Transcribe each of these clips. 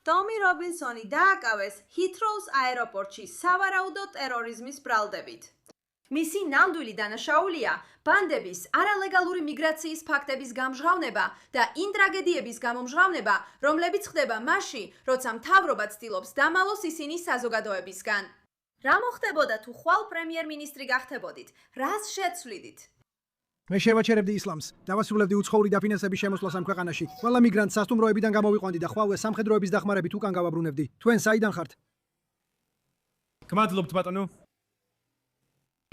ტომი რობინსონი დააკავეს ჰითროუს აეროპორტში სავარაუდო ტერორიზმის ბრალდებით. მისი ნამდვილი დანაშაულია ბანდების არალეგალური მიგრაციის ფაქტების გამჟღავნება და იმ ტრაგედიების გამომჟღავნება, რომლებიც ხდება მაშინ, როცა მთავრობა ცდილობს დამალოს ისინი საზოგადოებისგან. რა მოხდებოდა თუ ხვალ პრემიერ-მინისტრი გახდებოდით? რას შეცვლიდით? მე შევაჩერებდი ისლამს, დავასრულებდი უცხოური დაფინანსების შემოსვლას ამ ქვეყანაში. ყველა მიგრანტს სასტუმროებიდან გამოვიყვანდი და ხვალვე სამხედროების დახმარებით უკან გავაბრუნებდი. თქვენ საიდან ხართ? გმადლობთ ბატონო.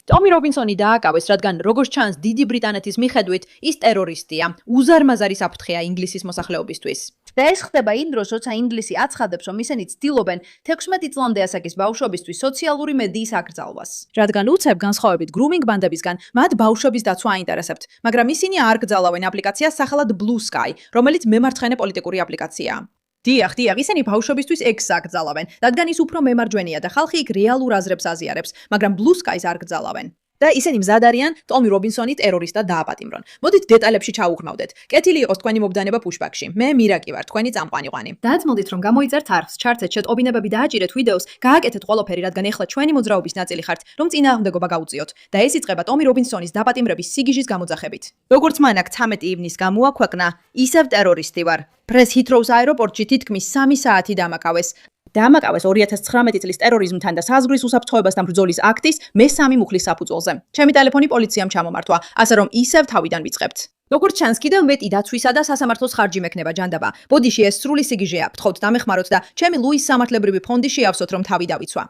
ტომი რობინსონი დააკავეს, რადგან როგორც ჩანს, დიდი ბრიტანეთის მიხედვით ის ტერორისტია, უზარმაზარი საფრთხეა ინგლისის მოსახლეობისთვის. და ეს ხდება იმ დროს, როცა ინგლისი აცხადებს, რომ ისინი ცდილობენ 16 წლამდე ასაკის ბავშვებისთვის სოციალური მედიის აკრძალვას. რადგან უცებ განსხვავებით გრუმინგ ბანდებისგან, მათ ბავშვების დაცვა აინტერესებთ, მაგრამ ისინი არ გრძალავენ აპლიკაციას სახელად Blue Sky, რომელიც მემარცხენე პოლიტიკური აპლიკაციაა. დიახ, ისინი ბავშვებისთვის X-ს აკრძალავენ, რადგან ის უფრო მემარჯვენეა და ხალხი იქ რეალურ აზრებს აზიარებს, მაგრამ Blue Sky-ს არ გრძალავენ. და ისინი მზად არიან ტომი რობინსონი ტერორისტად დააპატიმრონ. მოდით დეტალებში ჩაუხმავდეთ. კეთილი იყოს თქვენი მობდანება პუშბაქში. მე მირაკი ვარ, თქვენი წამყვანიყვანი. დააწმოდით, რომ გამოიწერთ არხს, ჩარტეთ, ოპინებები დააჭირეთ ვიდეოს, გააკეთეთ ყველაფერი, რადგან ეხლა ჩვენი მოძრაობის ნაწილი ხართ, რომ წინააღმდეგობა გაუწიოთ. და ეს იწყება ტომი რობინსონის დაპატიმრების სიგიჟის გამოძახებით. როგორც მან აქ 13 ივნისს გამოაქვეყნა, ისევ ტერორისტი ვარ. პრეს ჰითროუს აეროპორტში თითქმის 3 საათი დამაკავეს. დამაკავეს 2019 წლის ტერორიზმთან და საზღვრის უსაფრთხოებასთან ბრძოლის აქტის მე-3 მუხლის საფუძველზე. ჩემი ტელეფონი პოლიციამ ჩამომართვა, ასე რომ ისევ თავიდან ვიწყებთ. როგორც ჩანს, კიდევ მეტი დაცვისა და სასამართლოს ხარჯი მექნება ჯანდაბა. ბოდიში ეს სრული სიგიჟეა, ვთხოვთ დამეხმაროთ და ჩემი ლუის სამართლებრივი ფონდი შეავსოთ, რომ თავი დავიცვა.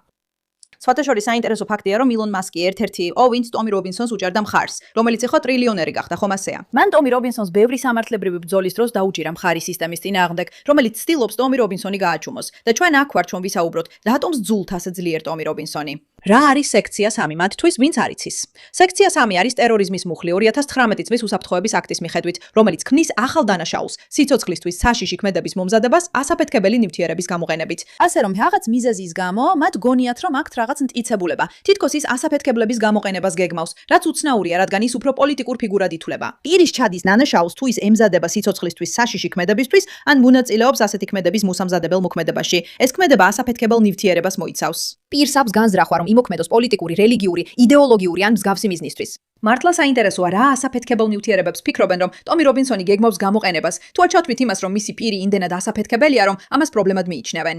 სხვათა შორის საინტერესო ფაქტია, რომ ილონ მასკი ერთ-ერთი იყო, ვინც ტომი რობინსონს უჭერდა მხარს, რომელიც ეხლა ტრილიონერი გახდა, ხომ ასეა. მან ტომი რობინსონს ბევრი სამართლებრივი ბრძოლის დროს დაუჭირა მხარი სისტემის წინააღმდეგ, რომელიც ცდილობს ტომი რობინსონი გააჩუმოს. და ჩვენ აქ ვართ, რომ ვისაუბროთ, რატომ ზძულთ ასე ძლიერ ტომი რობინსონი. რა არის სექცია 3? მათთვის ვინც არ იცის. სექცია 3 არის ტერორიზმის მუხლი 2019 წლის უსაფრთხოების აქტის მიხედვით, რომელიც ქმნის ახალ დანაშაულს სიცოცხლისთვის საშიში ქმედების მომზადებას ასაფეთქებელი ნივთიერების გამოყენებით. ასე რომ რაღაც მიზეზის გამო მათ გონიათ, რომ აქვთ რაღაც მტკიცებულება. თითქოს ის ასაფეთქებლების გამოყენებას გეგმავს, რაც უცნაურია, რადგან ის უფრო პოლიტიკურ ფიგურად ითვლება. პირის ჩადის დანაშაულს თუ ის ემზადება სიცოცხლისთვის საშიში ქმედებისთვის, ან მონაწილეობს ასეთი ქმედების მოსამზადებელ მოქმედებაში. ეს ქმედება ასაფეთქებელ ნივთიერებას მოიცავს. პირს აქვს განზრახვა, რომ იმოქმედოს პოლიტიკური, რელიგიური, იდეოლოგიური ან მსგავსი მიზნისთვის. მართლა საინტერესოა, რა ასაფეთქებელ ნივთიერებებს ფიქრობენ, რომ ტომი რობინსონი გეგმავს გამოყენებას, თუ არ ჩავთვლით იმას, რომ მისი პირი იმდენად ასაფეთქებელია, რომ ამას პრობლემად მიიჩნევენ.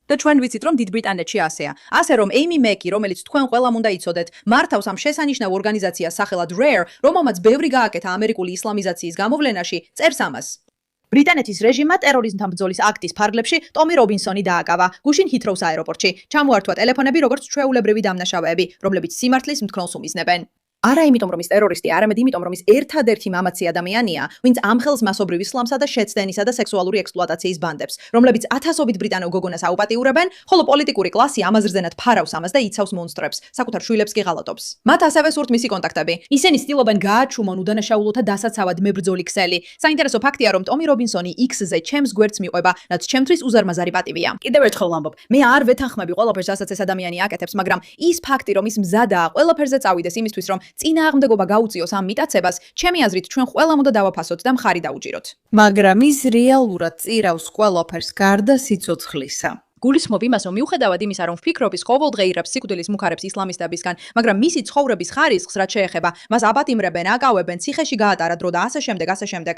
და ჩვენ ვიცით, რომ დიდ ბრიტანეთში ასეა. ასე რომ ეიმი მეკი, რომელიც თქვენ ყველამ უნდა იცოდეთ, მართავს ამ შესანიშნავ ორგანიზაციას სახელად Rare, რომელმაც ბევრი გააკეთა ამერიკული ისლამიზაციის გამოვლენაში, წერს ამას. ბრიტანეთის რეჟიმმა ტერორიზმთან ბრძოლის აქტის ფარგლებში ტომი რობინსონი დააკავა გუშინ ჰითროუს აეროპორტში. ჩამოართვა ტელეფონები როგორც ჩვეულებრივი დამნაშავეები, რომლებიც სიმართლის მტკნელს უმიზნებენ. არა იმიტომ, რომ ის ტერორისტი, არამედ იმიტომ, რომ ის ერთადერთი მამაცი ადამიანია, ვინც ამხელს მასობრივ ისლამსა და შეცდენისა და სექსუალური ექსპლუატაციის ბანდებს, რომლებიც ათასობით ბრიტანელ გოგონას აუპატიურებენ, ხოლო პოლიტიკური კლასი ამაზრზენად ფარავს ამას და იცავს მონსტრებს, საკუთარ შვილებს კი ღალატობს. მათ ასევე სურთ მისი კონტაქტები. ისინი ცდილობენ გააჩუმონ უდანაშაულოთა დასაცავად მებრძოლი ქსელი. საინტერესო ფაქტია, რომ ტომი რობინსონი X-ზე ჩემს გვერდს მიყვება, რაც ჩემთვის უზარმაზარი პატივია. კიდევ ერთხელ ვამბობ, მე არ ვეთანხმები ყველაფერს, რასაც ეს ადამიანი აკეთებს, მაგრამ ის ფაქტი, რომ ის მზადაა ყველაფერზე წავიდეს იმისთვის, რომ წინააღმდეგობა გაუწიოს ამ მიტაცებას, ჩემი აზრით, ჩვენ ყველამ უნდა დავაფასოთ და მხარი დაუჭიროთ. მაგრამ ის რეალურად წირავს ყველაფერს გარდა სიცოცხლისა. გულისხმობ იმას, რომ მიუხედავად იმისა, რომ ფიქრობის ყოველდღე ირებს სიკვდილის მუხარებს ისლამისტებისგან, მაგრამ მისი ცხოვრების ხარისხს რაც შეეხება, მას აპატიმრებენ, აკავებენ, ციხეში გაატარა დრო და ასე შემდეგ.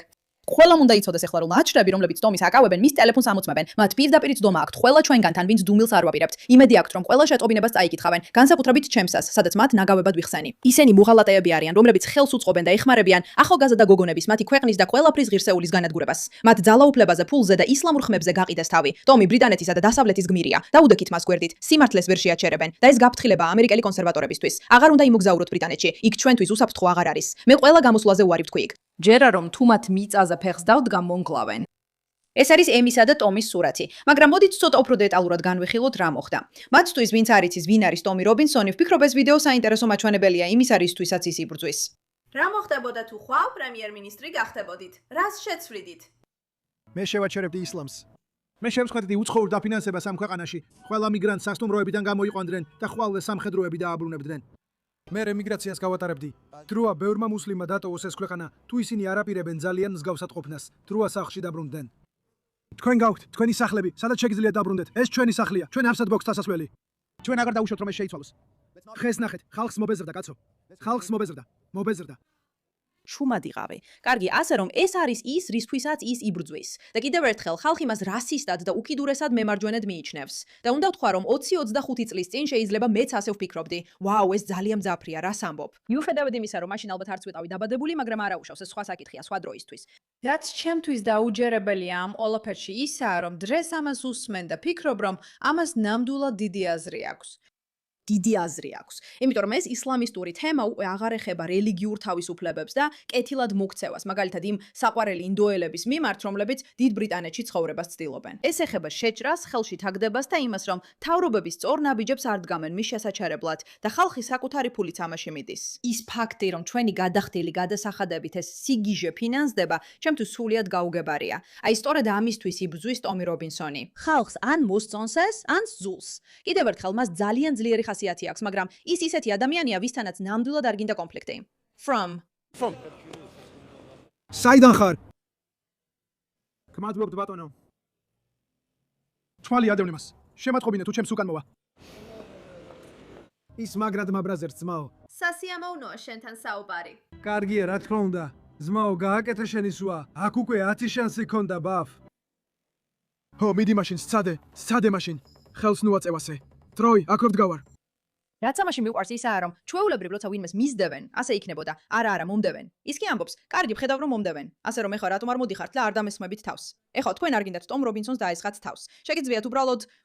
ყველამ უნდა იცოდეს ეხლა, რომ აჩრები, რომლებიც ტომის აკავებენ, მის ტელეფონს ამოწმებენ. მათ პირდაპირ ცდომა აქვთ ყველა ჩვენგანთან, ვინც დუმილს არ ვაპირებთ. იმედი აქვთ, რომ ყველა შეტყობინებას წაიკითხავენ, განსაკუთრებით ჩემსას, სადაც მათ ნაგავებად ვიხსენი. ისინი მუღალატეები არიან, რომლებიც ხელს უწყობენ და ეხმარებიან ახალგაზრდა გოგონების, მათი ქვეყნის და ყველაფრის ღირსეულის განადგურებას. მათ ძალაუფლებაზე, ფულზე და ისლამურ ხმებზე გაყიდეს თავი. ტომი ბრიტანეთისა და დასავლეთის გმირია. დაუდექით მას გვერდით, სიმართლეს ვერ შეაჩერებენ და ეს გაფრთხილება ამერიკელი კონსერვატორებისთვის. აღარ უნდა იმოგზაუროთ ბრიტანეთში. იქ ჩვენთვის უსაფრთხო აღარ არის. მე ყველა გამოსვლაზე უარი ვთქვი იქ. ჯერა რომ თუ მათ მიწაზე ფეხს დავდგა მონკლავენ. ეს არის ემისა და ტომის სურათი, მაგრამ მოდით ცოტა უფრო დეტალურად განვიხილოთ რა მოხდა. მათთვის ვინც არ იცის ვინ არის ტომი რობინსონი, ვფიქრობ ეს ვიდეო საინტერესო მაჩვენებელია იმის არისთვისაც ის იბრძვის. რა მოხდებოდა თუ ხვალ პრემიერ-მინისტრი გახდებოდით? რას შეცვლიდით? მე შევაჩერებდი ისლამს. მე შევსხვედდი უცხოურ დაფინანსებას ამ ქვეყანაში. ყველა მიგრანტს სასტუმროებიდან გამოიყვანდნენ და ხვალვე სამხედროები დააბრუნებდნენ. მე ემიგრაციას გავატარებდი. დროა ბევრმა მუსლიმმა დატოვოს ეს ქვეყანა, თუ ისინი არ აპირებენ ძალიან მსგავსად ყოფნას. დროა სახლში დაბრუნდნენ. თქვენ გაქვთ თქვენი სახლები, სადაც შეგიძლიათ დაბრუნდეთ. ეს ჩვენი სახლია, ჩვენ არსად გვაქვს დასასვლელი. ჩვენ აღარ დაუშვათ რომ ეს შეიცვალოს. ხეს ნახეთ, ხალხს მობეზრდა კაცო. ხალხს მობეზრდა. შუმად იყავი. კარგი, ასე რომ ეს არის ის, რისთვისაც ის იბრძვის. და კიდევ ერთხელ, ხალხი მას რასისტად და უკიდურესად მემარჯვენედ მიიჩნევს. და უნდა ვთქვა, რომ 20-25 წლის წინ შეიძლება მეც ასე ვფიქრობდი. ვაუ, ეს ძალიან მძაფრია, რას ამბობ. მიუხედავად იმისა, რომ მაშინ ალბათ არც ვიყავი დაბადებული, მაგრამ არ აუშავს, ეს სხვა საკითხია, სხვა დროისთვის. რაც ჩემთვის დაუჯერებელია ამ ყველაფერში ისაა, რომ დღეს ამას უსმენ და ფიქრობ, რომ ამას ნამდვილად დიდი აზრი აქვს. დიდი აზრი აქვს. იმიტომ რომ ეს ისლამისტური თემა უკვე აღარ ეხება რელიგიურ თავისუფლებებს და კეთილად მოქცევას, მაგალითად იმ საყვარელი ინდოელების მიმართ, რომლებიც დიდ ბრიტანეთში ცხოვრებას ცდილობენ. ეს ეხება შეჭრას, ხელში თაგდებას და იმას, რომ მთავრობების სწორ ნაბიჯებს არ დგამენ მის შესაჩერებლად და ხალხი საკუთარი ფულით ამაში მიდის. ის ფაქტი, რომ ჩვენი გადახდილი გადასახადებით ეს სიგიჟე ფინანსდება, ჩემთვის სრულიად გაუგებარია. აი სწორედ ამისთვის იბრძვის ტომი რობინსონი. ხალხს ან მოსწონს ეს, ან სძულს. კიდევ ერთხელ მას ძალიან ძლიერი ხასიათი აქვს, მაგრამ ის ისეთი ადამიანია, ვისთანაც ნამდვილად არ გინდა კონფლიქტი. From. საიდან ხარ? გმადლობთ ბატონო. თვალი ადევნე მას. შემატყობინე თუ ჩემს უკან მოვა. ის მაგრად მაბრაზერს ძმაო. სასიამოვნოა შენთან საუბარი. კარგია, რა თქმა უნდა. ძმაო, გააკეთე შენი სვა. აქ უკვე 10 შანსი ქონდა ბაფ. ჰო, მიდი მაშინ, სცადე მაშინ. ხელს ნუ აწევასე. ტროი, აქ ვდგავარ. რაც ამაში მიყვარს ისაა, რომ ჩვეულებრივ როცა ვინმეს მისდევენ, ასე იქნებოდა. არა, მომდევენ. ის კი ამბობს, კარგი, ვხედავ რომ მომდევენ. ასე რომ ეხლა რატომ არ მოდიხართ და არ დამესმებით თავს? ეხლა თქვენ არ გინდათ ტომ რობინსონს დაესხათ თავს. შეგიძლიათ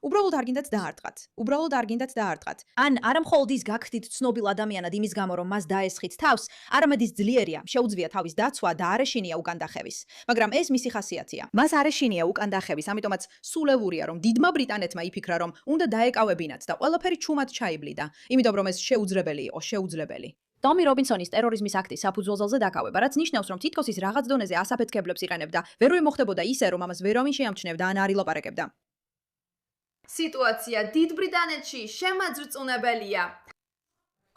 უბრალოდ არ გინდათ დაარტყათ. ან არა მხოლოდ ის გაგხდით ცნობილ ადამიანად იმის გამო, რომ მას დაესხით თავს, არამედ ის ძლიერია, შეუძლია თავის დაცვა და არეშინია უკან დახევის. მაგრამ ეს მისი ხასიათია. მას არეშინია უკან დახევის, ამიტომაც სულევურია, რომ დიდმა ბრიტანეთმა იფიქრა, რომ უნდა დაეკავებინათ და ყველაფერი ჩუმად ჩაიბლიდა. იმიტომ რომ ეს შეუძლებელი იყო. ტომი რობინსონის ტერორიზმის აქტი საფუძველზე დაკავება, რაც ნიშნავს, რომ თითქოს ის რაღაც დონეზე ასაფეთქებლებს იყენებდა, ვერვე მოხდებოდა ისე, რომ ამას ვერავინ შეამჩნევდა ან არ ილაპარაკებდა. სიტუაცია დიდ ბრიტანეთში შემაძრწუნებელია.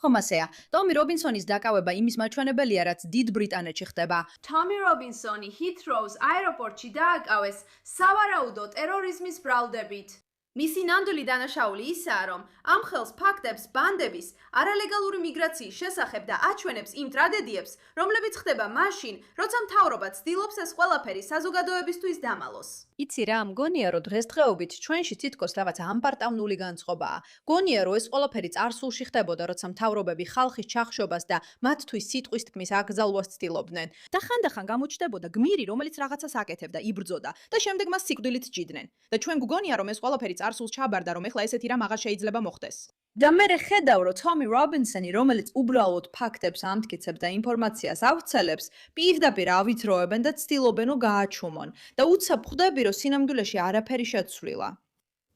ხომ ასეა, ტომი რობინსონის დაკავება იმის მაჩვენებელია, რაც დიდ ბრიტანეთში ხდება. ტომი რობინსონი ჰითროუს აეროპორტში დააკავეს სავარაუდო ტერორიზმის ბრალდებით. მისი ნამდვილი დანაშაული ისაა, რომ ამ ხელს ფაქტებს ბანდების არალეგალური მიგრაციის შესახებ და აჩვენებს იმ ტრაგედიებს, რომლებიც ხდება მაშინ, როცა მთავრობა ცდილობს ეს ყველაფერი საზოგადოებისთვის დამალოს. იცი რა, მგონია, რომ დღესდღეობით ჩვენში თითქოს რაღაც ამპარტავნული განწყობაა. მგონია, რომ ეს ყველაფერი წარსულში ხდებოდა, როცა მთავრობები ხალხის ჩახშობას და მათთვის სიტყვის თქმის აკრძალვას ცდილობდნენ. და ხანდახან გამოჩნდებოდა გმირი, რომელიც რაღაცას აკეთებდა, იბრძოდა და შემდეგ მას სიკვდილით სჯიდნენ. და ჩვენ გგონია, რომ ეს ყველაფერი წარსულს ჩაბარდა, რომ ეხლა ესეთი რამ აღარ შეიძლება მოხდეს. და მე ხედავ, რომ ტომი რობინსონი, რომელიც უბრალოდ ფაქტებს ამტკიცებს და ინფორმაციას ავრცელებს, პირდაპირ ავითროებენ და ცდილობენ რომ გააჩუმონ. და უცებ ხვდები, რომ სინამდვილეში არაფერი შეცვლილა.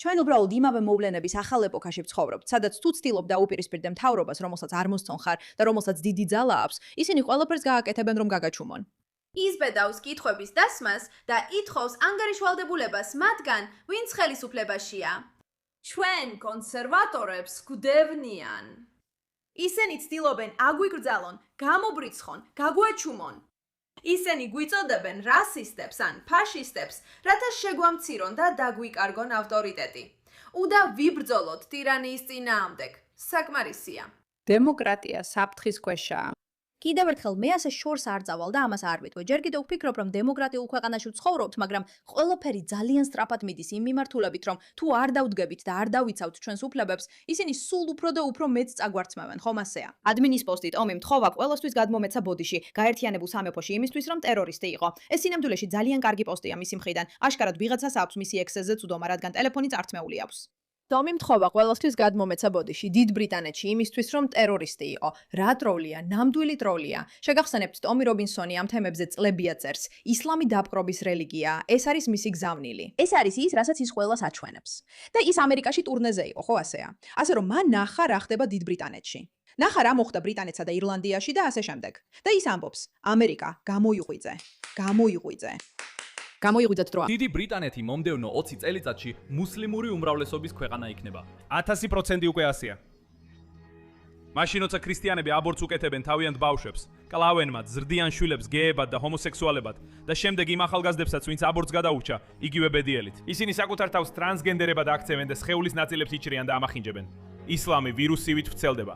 ჩვენ უბრალოდ იმავე მოვლენების ახალ ეპოქაში ვცხოვრობთ, სადაც თუ ცდილობ დაუპირისპირდე მთავრობას, რომელსაც არ მოსწონ ხარ და რომელსაც დიდი ძალა აქვს, ისინი ყველაფერს გააკეთებენ, რომ გაგაჩუმონ. იზბედავს კითხვების დასმას და ითხოვს ანგარიშვალდებულებას მათგან, ვინც ხელისუფლებაშია. ჩვენ კონსერვატორებს გვდევნიან. ისინი ცდილობენ აგვიკრძალონ, გამობრიცხონ, გაგვაჩუმონ. ისინი გვიწოდებენ რასისტებს ან ფაშისტებს, რათა შეგვამცირონ და დაგვიკარგონ ავტორიტეტი. უნდა ვიბრძოლოთ ტირანიის წინააღმდეგ. საკმარისია. დემოკრატია საფრთხის ქვეშაა. კიდევ ერთხელ მე ასე შორს არ წავალ და ამას არ ვიტყვი. ჯერ კიდევ ვფიქრობ, რომ დემოკრატიულ ქვეყანაში ვცხოვრობთ, მაგრამ ყველაფერი ძალიან სწრაფად მიდის იმ მიმართულებით, რომ თუ არ დავდგებით და არ დავიცავთ ჩვენს უფლებებს, ისინი სულ უფრო და უფრო მეტ წაგვარცმევენ, ხომ ასეა? ადმინის პოსტი ტომი მთხოვა ყველასთვის გადმომეცა ბოდიში, გაერთიანებულ სამეფოში იმისთვის, რომ ტერორისტი იყო. ეს სინამდვილეში ძალიან კარგი პოსტია მისი მხრიდან. აშკარად ვიღაცას აქვს მისი ექსესზე წვდომა, რადგან ტელეფონი წართმეული აქვს. ტომი მთხოვა ყველასთვის გადმომეცა ბოდიში დიდ ბრიტანეთში იმისთვის, რომ ტერორისტი იყო. რა ტროლია, ნამდვილი ტროლია. შეგახსენებთ, ტომი რობინსონი ამ თემებზე წლებია წერს. ისლამი დაპყრობის რელიგია, ეს არის მისი გზავნილი. ეს არის ის, რასაც ის ყველას აჩვენებს. და ის ამერიკაში ტურნეზე იყო, ხო ასეა? ასე რომ მან ნახა რა ხდება დიდ ბრიტანეთში. ნახა რა მოხდა ბრიტანეთსა და ირლანდიაში და ასე შემდეგ. და ის ამბობს, ამერიკა გამოიღვიძე. გამოიღვიძეთ დროა. დიდი ბრიტანეთი მომდევნო 20 წელიწადში მუსლიმური უმრავლესობის ქვეყანა იქნება. 1000% უკვე ასეა. მაშინ როცა ქრისტიანები აბორტს უკეთებენ თავიანთ ბავშვებს, კლავენ მათ, ზრდიან შვილებს გეებად და ჰომოსექსუალებად და შემდეგ იმ ახალგაზრდებსაც, ვინც აბორტს გადაურჩა, იგივე ბედიელით. ისინი საკუთარ თავს ტრანსგენდერებად აქცევენ და სხეულის ნაწილებს იჭრიან და ამახინჯებენ. ისლამი ვირუსივით ვრცელდება.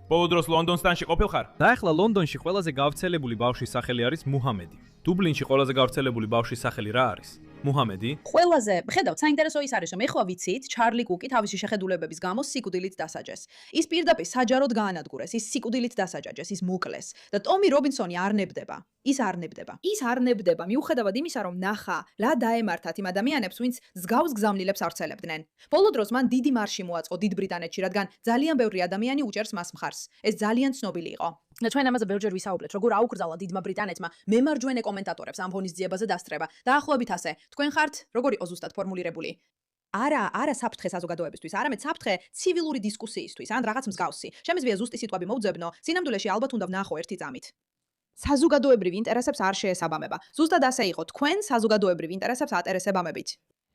ბოლო დროს ლონდონსტანში ყოფილ ხარ? და ახლა ლონდონში ყველაზე გავრცელებული ბავშვის სახელი არის მუჰამედი. დუბლინში ყველაზე გავრცელებული ბავშვის სახელი რა არის? მუჰამედი? ყველაზე, ხედავთ, საინტერესო ის არის, რომ ეხლა ვიცით, ჩარლი კუკი თავისი შეხედულებების გამო სიკვდილით დასაჯეს. ის პირდაპირ საჯაროდ გაანადგურეს, ის სიკვდილით დასაჯაჯეს, ის მოკლეს და ტომი რობინსონი არ ნებდება. ის არ ნებდება, მიუხედავად იმისა, რომ ნახა, რა დაემართათ იმ ადამიანებს, ვინც მსგავს გზავნილებს ავრცელებდნენ. ბოლო დროს მან დიდი მარში მოაწყო დიდ ბრიტანეთში, რადგან ძალიან ბევრი ადამიანი უჭერს მას მხარს. ეს ძალიან ცნობილი იყო. და ჩვენ ამაზე ბევრჯერ ვისაუბრეთ, როგორ აუკრძალა დიდმა ბრიტანეთმა მემარჯვენე კომენტატორებს ამ ღონისძიებაზე დასწრება. დაახლოებით ასე. თქვენ ხართ, როგორ იყო ზუსტად ფორმულირებული? არა საფრთხე საზოგადოებისთვის, არამედ საფრთხე ცივილური დისკუსიისთვის, ან რაღაც მსგავსი. შემეძლია ზუსტი სიტყვები მოვძებნო, სინამდვილეში ალბათ უნდა ვნახო ერთი წამით. საზოგადოებრივ ინტერესებს არ შეესაბამება. ზუსტად ასე იყო, თქვენ საზოგადოებრივ ინტერესებს ატარებთ.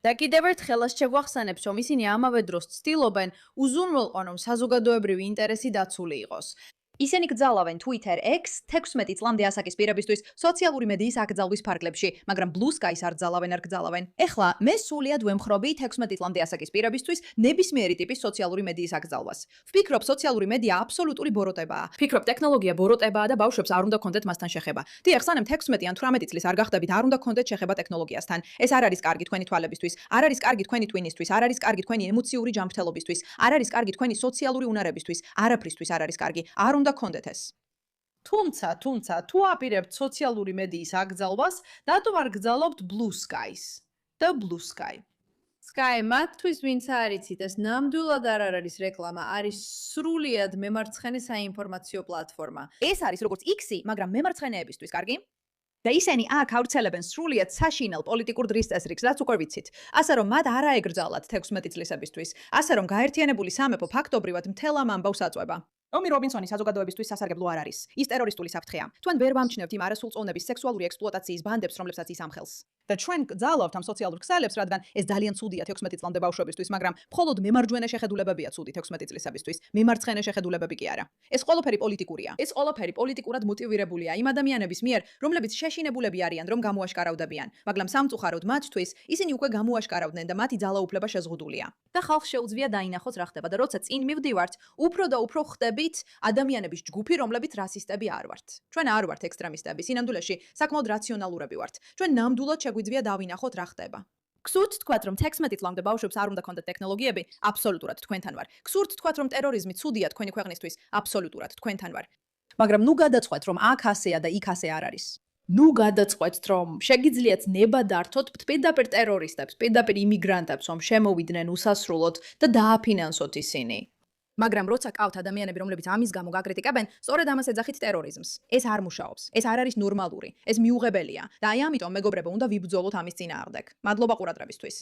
და კიდევ ერთხელ შეგვახსენებთ, რომ ისინი ამავე დროს ცდილობენ უზრუნველყონ, რომ საზოგადოებრივი ინტერესი დაცული იყოს. ისინი გძალავენ Twitter X 16 წლამდე ასაკის პირებისთვის სოციალური მედიის აკრძალვის ფარგლებში, მაგრამ Blue Sky-ს არ გძალავენ. ეხლა მე სულიად ვემხრობი 16 წლამდე ასაკის პირებისთვის ნებისმიერი ტიპის სოციალური მედიის აკრძალვას. ვფიქრობ, სოციალური მედია აბსოლუტური ბოროტებაა. ვფიქრობ, ტექნოლოგია ბოროტებაა და ბავშვებს არ უნდა კონდეთ მასთან შეხება. დიახ, სანამ 16 ან 18 წლის არ გახდებით, არ უნდა კონდეთ შეხება ტექნოლოგიასთან. ეს არ არის კარგი თქვენი თვალებისთვის, არ არის კარგი თქვენი twin-ისთვის, არ არის კარგი თქვენი ემოციური ჯანმრთელობისთვის, არ არის კარგი თქვენი სოციალური უნარებისთვის, არაფრისთვის არ არის კარგი. არ უნდა კონდეთ ეს. თუმცა, თუ აპირებთ სოციალური მედიის აკრძალვას, რატომ არ გძალობთ Blue Sky-ს? The Blue Sky. Sky მათთვის, ვინც არ იცით, ეს ნამდვილად არ არის რეკლამა, არის სრულიად მემარცხენე საინფორმაციო პლატფორმა. ეს არის როგორც X-ი, მაგრამ მემარცხენეებისთვის, კარგი? და ისინი აქ ავრცელებენ სრულიად საშინელ პოლიტიკურ დრისწესრიგს, რაც უკვე ვიცით. ასე რომ მათ არ აეგრძალათ 16 წლისებისთვის, ასე რომ გაერთიანებული სამეფო ფაქტობრივად მთელ ამ ამბავს აწვება. ტომი რობინსონი საზოგადოებისთვის სასარგებლო არ არის. ის ტერორისტული საფრთხეა. თქვენ ვერ ვამჩნევთ იმ არასრულწლოვნების სექსუალური ექსპლუატაციის ბანდებს, რომლებსაც ის ამხელს. და ჩვენ გძალავთ ამ სოციალურ ქსელებს, რადგან ეს ძალიან ცუდია 16 წლამდე ბავშვებისთვის, მაგრამ მხოლოდ მემარჯვენე შეხედულებებია ცუდი 16 წლისებისთვის. მემარცხენე შეხედულებები კი არა. ეს ყველაფერი პოლიტიკურია. ეს ყველაფერი პოლიტიკურად მოტივირებულია იმ ადამიანების მიერ, რომლებიც შეშინებულები არიან, რომ გამოაშკარავდებიან, მაგრამ სამწუხაროდ მათთვის ისინი უკვე გამოაშკარავდნენ და მათი ძალაუფლება შეზღუდულია. და ხალხს შეუძლია დაინახოს რა ხდება და როცა წინ მივდივართ, უფრო და უფრო ხდებით ადამიანების ჯგუფი, რომლებიც რასისტები არ ვართ. ჩვენ არ ვართ ექსტრემისტები, სინამდვილეში საკმაოდ რაციონალურები ვართ. ჩვენ ნამდვილად შეგვიძლია დავინახოთ რა ხდება. გსურთ თქვათ, რომ 16 წლამდე ბავშვებს არ უნდა ქონდეთ ტექნოლოგიები, აბსოლუტურად თქვენთან ვარ. გსურთ თქვათ, რომ ტერორიზმი ცუდია თქვენი ქვეყნისთვის, აბსოლუტურად თქვენთან ვარ. მაგრამ ნუ გადაწყვეტ, რომ აქ ასეა და იქ ასე არ არის. ნუ გადაწყვეტთ, რომ შეგიძლიათ ნება დართოთ პირდაპირ ტერორისტებს, პირდაპირ იმიგრანტებს, რომ შემოვიდნენ უსასრულოდ და დააფინანსოთ ისინი. მაგრამ როცა ყავთ ადამიანები, რომლებიც ამის გამო გაკრიტიკებენ, სწორედ ამას ეძახით ტერორიზმს. ეს არ მუშაობს. ეს არ არის ნორმალური. ეს მიუღებელია და აი ამიტომ მეგობრებო, უნდა ვიბრძოლოთ ამის წინააღმდეგ. მადლობა ყურადღებისთვის.